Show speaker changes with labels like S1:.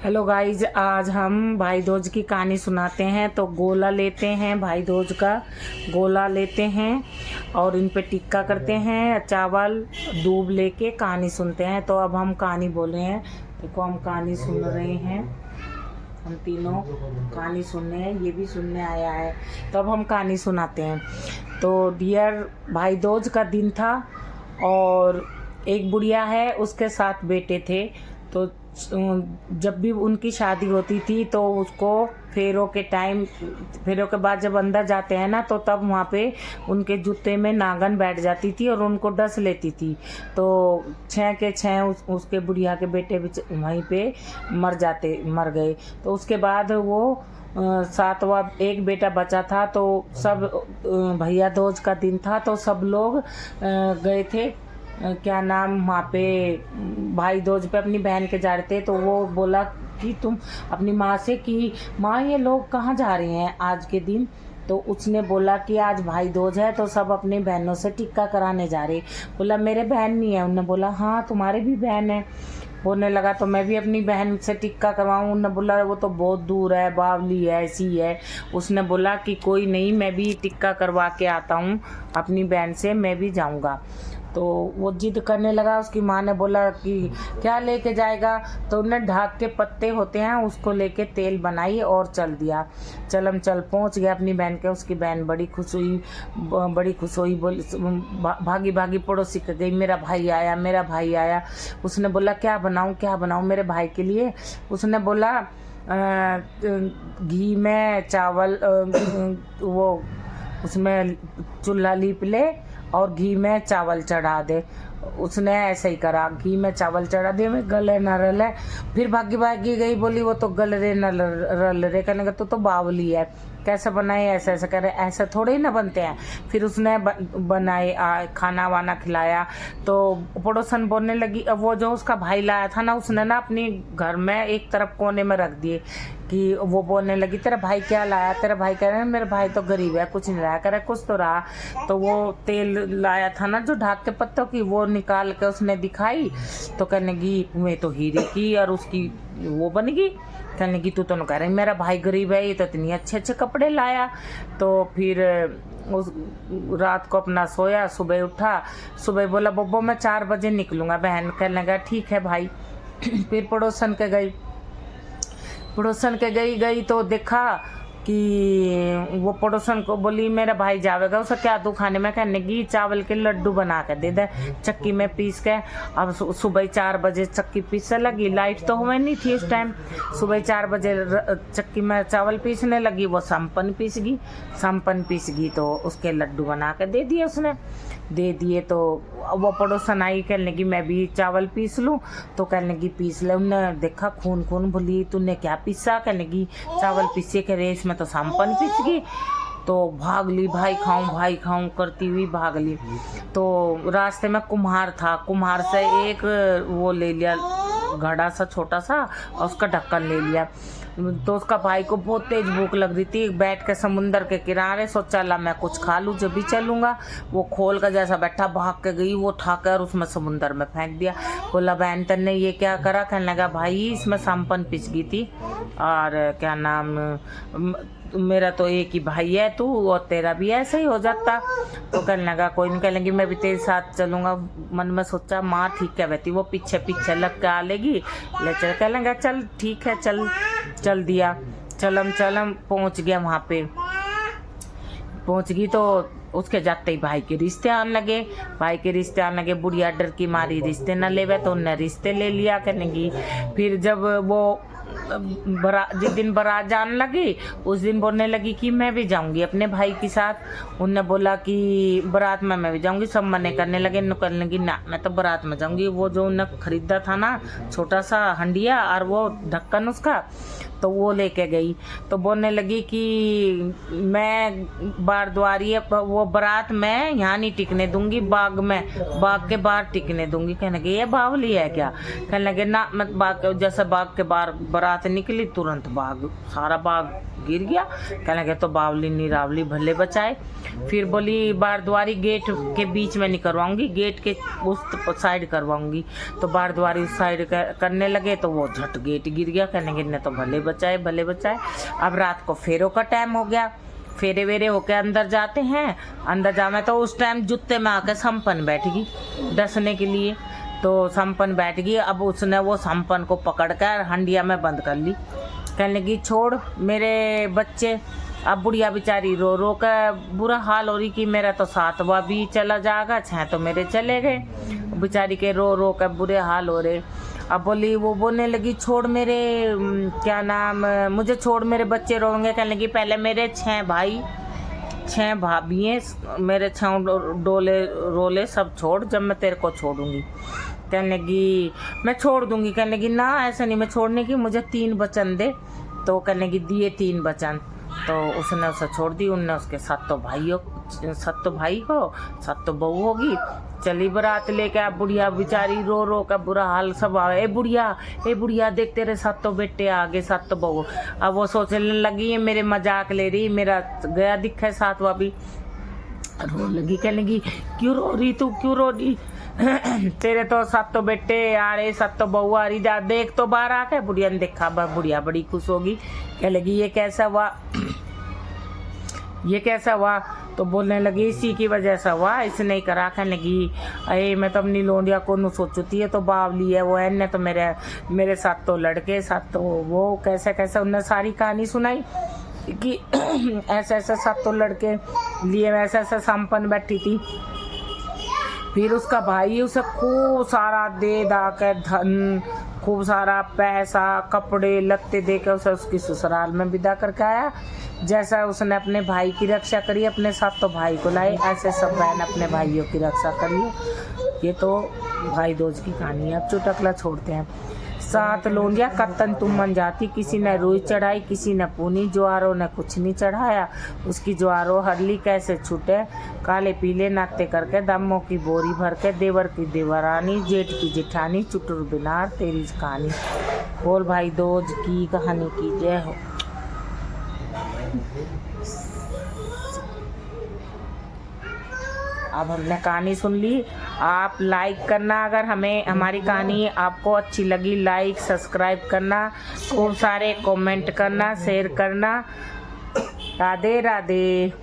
S1: Hello guys, आज हम भाई दूज की कहानी सुनाते हैं। तो गोला लेते हैं, भाई दूज का गोला लेते हैं और इन पे टिक्का करते हैं, चावल दूब लेके कहानी सुनते हैं। तो अब हम कहानी बोले हैं, देखो हम कहानी सुन रहे हैं, हम तीनों कहानी सुनने हैं, ये भी सुनने आया है। तो अब हम कहानी सुनाते हैं। तो डियर, भाई दूज का दिन था और एक बुढ़िया है, उसके 7 बेटे थे। तो जब भी उनकी शादी होती थी तो उसको फेरों के बाद जब अंदर जाते हैं ना, तो तब वहाँ पे उनके जूते में नागन बैठ जाती थी और उनको डस लेती थी। तो 6 के 6 उसके बुढ़िया के बेटे वहीं पे मर गए। तो उसके बाद वो 7वां एक बेटा बचा था। तो सब भैया दूज का दिन था, तो सब लोग गए थे, क्या नाम, वहाँ पे भाई दूज पे अपनी बहन के जा रहे थे। तो वो बोला कि तुम अपनी माँ से कि माँ ये लोग कहाँ जा रहे हैं आज के दिन। तो उसने बोला कि आज भाई दूज है तो सब अपनी बहनों से टिक्का कराने जा रहे। बोला मेरे बहन नहीं है। उन्होंने बोला हाँ तुम्हारे भी बहन है। बोलने लगा तो मैं भी अपनी बहन से टिक्का करवाऊँ। उन्होंने बोला वो तो बहुत दूर है, बावली है, ऐसी है। उसने बोला कि कोई नहीं, मैं भी टिक्का करवा के आता हूँ अपनी बहन से, मैं भी जाऊँगा। तो वो जिद करने लगा। उसकी माँ ने बोला कि क्या लेके जाएगा। तो उन्हें ढाक के पत्ते होते हैं, उसको लेके तेल बनाई और चल दिया। चलम चल पहुँच गया अपनी बहन के। उसकी बहन बड़ी खुश हुई, बोली भागी भागी पड़ोसी के गई, मेरा भाई आया, मेरा भाई आया। उसने बोला क्या बनाऊँ मेरे भाई के लिए। उसने बोला घी में चावल, वो उसमें चूल्हा लीप ले और घी में चावल चढ़ा दे। उसने ऐसे ही करा, घी में चावल चढ़ा दिए, में गले न रले। फिर भागी भागी गई, बोली वो तो गल रे न रल रे। कहने का तो बावली है, कैसे बनाए, ऐसे ऐसे करे, ऐसे थोड़े ही ना बनते हैं। फिर उसने बनाए, खाना वाना खिलाया। तो पड़ोसन बोलने लगी, अब वो जो उसका भाई लाया था ना, उसने ना अपनी घर में एक तरफ कोने में रख दिए। कि वो बोलने लगी तेरा भाई क्या लाया। तेरा भाई कह रहे हैं मेरा भाई तो गरीब है, कुछ नहीं लाया। कह रहा कुछ तो रहा। तो वो तेल लाया था ना जो ढाक के पत्तों की, वो निकाल के उसने दिखाई। तो कहने लगी मैं तो हीरे की और उसकी वो बन गई। कहने की तू तो कह रही मेरा भाई गरीब है, ये तो इतनी अच्छे अच्छे कपड़े लाया। तो फिर उस रात को अपना सोया, सुबह उठा, सुबह बोला बब्बो मैं 4 बजे निकलूँगा। बहन कहने लगा ठीक है भाई। फिर पड़ोसन के गई तो देखा कि वो पड़ोसन को बोली मेरा भाई जावेगा, उसे क्या दूँ खाने में। कहने की चावल के लड्डू बना के दे दे चक्की में पीस के। अब सुबह 4 बजे चक्की पीसने लगी, लाइट तो हुए नहीं थी उस टाइम। सुबह 4 बजे चक्की में चावल पीसने लगी, वो सम्पन पीस गई। तो उसके लड्डू बना के दे दिए, उसने दे दिए। तो वो पड़ोसन आई, कहने लगी मैं भी चावल पीस लूँ। तो कहने लगी पीस ले। उन्होंने देखा खून बोली तूने क्या पीसा। कहने लगी चावल पीसे के रेस में तो सम्पन पीस गई। तो भाग ली, भाई खाऊं करती हुई भाग ली। तो रास्ते में कुम्हार था, कुम्हार से एक वो ले लिया, घड़ा सा छोटा सा, और उसका ढक्कन ले लिया। तो उसका भाई को बहुत तेज भूख लग रही थी, बैठ के समुंदर के किनारे सोचा ला मैं कुछ खा लूँ जब भी चलूँगा। वो खोल का जैसा बैठा, भाग के गई, वो उठाकर उसमें समुंदर में फेंक दिया। बोला बहन तन्ने ये क्या करा। कहने लगा भाई इसमें सम्पन पिस गई थी और क्या नाम, मेरा तो एक ही भाई है तू, और तेरा भी ऐसे ही हो जाता। तो कहने लगा कोई नहीं, कहने लगी मैं भी तेरे साथ चलूँगा। मन में सोचा माँ ठीक है बहती, वो पीछे लग के आ लेगी, ले चल। कहने लगा चल ठीक है, चल दिया। चलम पहुँच गया, वहाँ पे पहुँच गई। तो उसके जाते ही भाई के रिश्ते आने लगे। बुढ़िया डर की मारी रिश्ते न लेवे, तो उनने रिश्ते ले लिया। कहने की फिर जब वो जिस दिन बारात जाने लगी, उस दिन बोलने लगी कि मैं भी जाऊंगी अपने भाई के साथ। उनने बोला कि बारात में मैं भी जाऊंगी। सब मने करने लगे, करने लगी ना मैं तो बारात में जाऊंगी। वो जो उन्हें खरीदा था ना छोटा सा हंडिया और वो ढक्कन उसका, तो वो लेके गई। तो बोलने लगी कि मैं बारद्वारी वो बारात मैं यहाँ नहीं टिकने दूंगी, बाग में, बाग के बाहर टिकने दूंगी। कहने लगे ये बावली है क्या? कहने लगे ना, मत बाग, जैसे बाग के बाहर बारात निकली तुरंत बाग, सारा बाग गिर गया। कहने लगे तो बावली निरावली भले बचाए। फिर बोली बारद्वारी गेट के बीच में नहीं करवाऊंगी, गेट के उस साइड करवाऊंगी। तो बारद्वारी उस साइड करने लगे तो वो झट गेट गिर गया। कहने लगे ने तो भले बचाए, भले बचाए। अब रात को फेरों का टाइम हो गया, फेरे वेरे होके अंदर जाते हैं। अंदर जामे तो उस टाइम जूते में आके संपन बैठ गई डसने के लिए। तो संपन बैठ गई। अब उसने वो संपन को पकड़ कर हंडिया में बंद कर ली। कहने लगी छोड़ मेरे बच्चे। अब बुढ़िया बेचारी रो रो कर बुरा हाल हो रही कि मेरा तो 7वां भी चला जाएगा, 6 तो मेरे चले गए। बेचारी के रो रो कर बुरे हाल हो रहे। अब बोली, वो बोलने लगी छोड़ मेरे क्या नाम, मुझे छोड़ मेरे बच्चे रोएंगे। कहने लगी पहले मेरे 6 भाई 6 भाभी हैं, मेरे 6 डोले रोले सब छोड़, जब मैं तेरे को छोड़ूंगी। कहने लगी मैं छोड़ दूंगी। कहने लगी ना ऐसा नहीं, मैं छोड़ने की, मुझे 3 वचन दे। तो कहने लगी दिए 3 वचन। तो उसने उसे छोड़ दी। उनने उसके 7 भाई को 7 बहू होगी। चली बारात लेके। अब बुढ़िया बेचारी रो रो का बुरा हाल सब आवे, ए बुढ़िया देख तेरे 7 बेटे आ गए, 7 बहू। अब वो सोचने लगी ये मेरे मजाक ले रही, मेरा गया दिखा है 7वां भी। रो लगी। कहने लगी क्यों रो रही तू, क्यों रो रही? तेरे तो 7 बेटे आ रहे, 7 बहू आ रही, जा देख तो बाहर आके। बुढ़िया ने देखा, बुढ़िया बड़ी खुश होगी। कह लगी ये कैसा हुआ, ये कैसा हुआ? तो बोलने लगी इसी की वजह से हुआ, इसने ही करा। कहने लगी अरे मैं तो अपनी लोंडिया को न सोचती है, तो बावली है वो है ने, तो मेरे 7 लड़के 7 वो कैसे कैसे। उनने सारी कहानी सुनाई कि ऐसे ऐसे 7 लड़के लिए ऐसे ऐसे संपन्न बैठी थी। फिर उसका भाई उसे खूब सारा दे दा कर धन, खूब सारा पैसा, कपड़े लत्ते देकर उसे उसकी ससुराल में विदा करके आया। जैसा उसने अपने भाई की रक्षा करी, अपने 7 भाई को लाए, ऐसे सब बहन अपने भाइयों की रक्षा करिए। ये तो भाई दूज की कहानी है। अब चुटकला छोड़ते हैं। 7 लोंडिया कत्तन तुमन जाती, किसी ने रुई चढ़ाई, किसी ने पूनी, ज्वारों ने कुछ नहीं चढ़ाया। उसकी ज्वारों हरली कैसे छूटे, काले पीले नाते करके, दमों की बोरी भर के, देवर की देवरानी, जेठ की जेठानी, चुटुर बिनार, तेरी कहानी। बोल भाई दूज की कहानी की जय हो। अब हमने कहानी सुन ली। आप लाइक करना, अगर हमारी कहानी आपको अच्छी लगी, लाइक सब्सक्राइब करना, खूब सारे कमेंट करना, शेयर करना। राधे राधे।